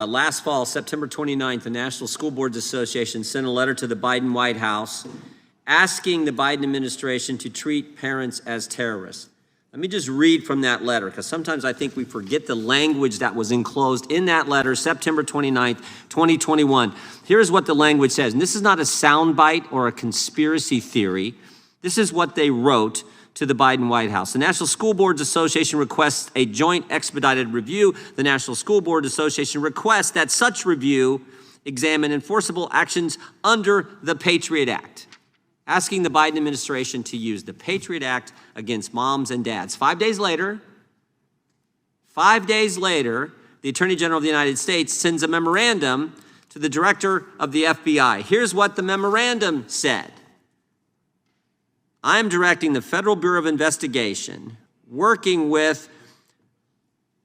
Last fall, September 29th, the National School Boards Association sent a letter to the Biden White House asking the Biden administration to treat parents as terrorists. Let me just read from that letter, because sometimes I think we forget the language that was enclosed in that letter, September 29th, 2021. Here's what the language says, and this is not a soundbite or a conspiracy theory. This is what they wrote to the Biden White House. The National School Boards Association requests a joint expedited review. The National School Board Association requests that such review examine enforceable actions under the Patriot Act, asking the Biden administration to use the Patriot Act against moms and dads. 5 days later, the Attorney General of the United States sends a memorandum to the director of the FBI. Here's what the memorandum said. I am directing the Federal Bureau of Investigation, working with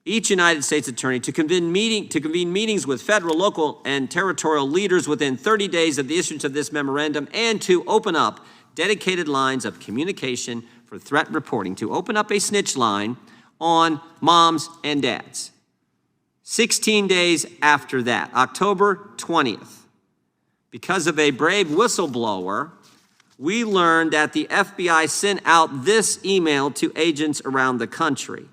each United States attorney to convene meetings with federal, local, and territorial leaders within 30 days of the issuance of this memorandum, and to open up dedicated lines of communication for threat reporting, to open up a snitch line on moms and dads. 16 days after that, October 20th, because of a brave whistleblower, we learned that the FBI sent out this email to agents around the country.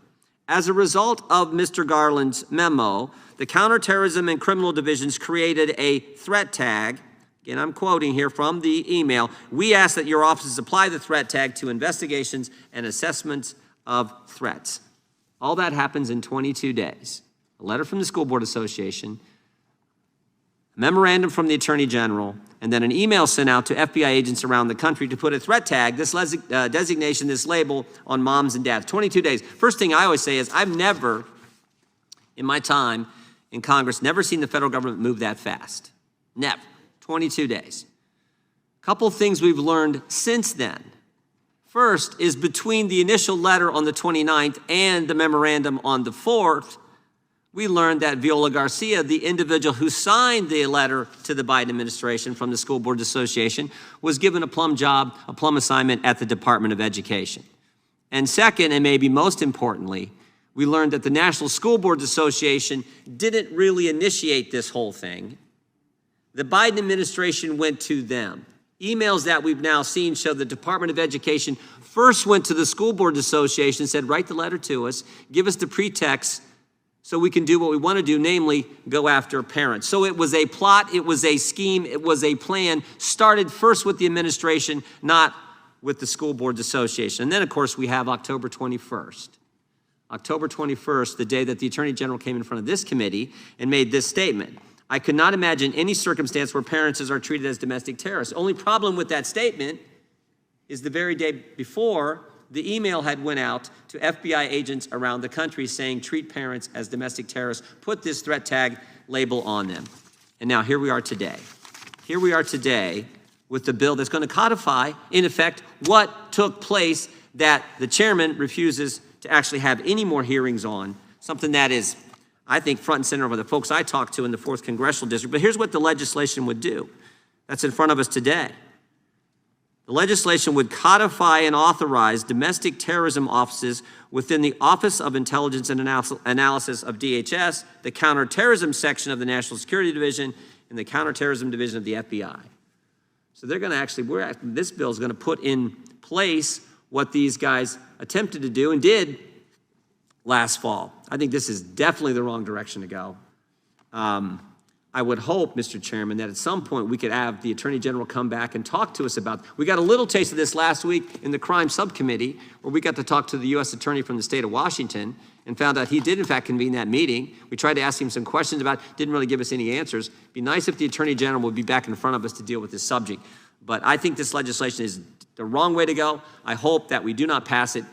As a result of Mr. Garland's memo, the Counterterrorism and Criminal Divisions created a threat tag. Again, I'm quoting here from the email. We ask that your offices apply the threat tag to investigations and assessments of threats. All that happens in 22 days. A letter from the School Board Association, a memorandum from the Attorney General, and then an email sent out to FBI agents around the country to put a threat tag, this designation, this label on moms and dads. 22 days. First thing I always say is I've never, in my time in Congress, never seen the federal government move that fast. Never. 22 days. A couple things we've learned since then. First is between the initial letter on the 29th and the memorandum on the 4th, we learned that Viola Garcia, the individual who signed the letter to the Biden administration from the School Board Association, was given a plum job, a plum assignment at the Department of Education. And second, and maybe most importantly, we learned that the National School Boards Association didn't really initiate this whole thing. The Biden administration went to them. Emails that we've now seen show the Department of Education first went to the School Board Association and said, write the letter to us, give us the pretext so we can do what we want to do, namely go after parents. So it was a plot, it was a scheme, it was a plan, started first with the administration, not with the School Boards Association. And then, of course, we have October 21st. October 21st, the day that the Attorney General came in front of this committee and made this statement. I could not imagine any circumstance where parents are treated as domestic terrorists. Only problem with that statement is the very day before, the email had went out to FBI agents around the country saying, treat parents as domestic terrorists, put this threat tag label on them. And now here we are today. Here we are today with the bill that's going to codify, in effect, what took place that the chairman refuses to actually have any more hearings on, something that is, I think, front and center of the folks I talked to in the 4th Congressional District. But here's what the legislation would do that's in front of us today. The legislation would codify and authorize domestic terrorism offices within the Office of Intelligence and Analysis of DHS, the Counterterrorism Section of the National Security Division, and the Counterterrorism Division of the FBI. So they're going to actually, this bill is going to put in place what these guys attempted to do and did last fall. I think this is definitely the wrong direction to go. I would hope, Mr. Chairman, that at some point we could have the Attorney General come back and talk to us about, we got a little taste of this last week in the crime subcommittee where we got to talk to the U.S. Attorney from the state of Washington and found out he did in fact convene that meeting. We tried to ask him some questions about it, didn't really give us any answers. It'd be nice if the Attorney General would be back in front of us to deal with this subject. But I think this legislation is the wrong way to go. I hope that we do not pass it.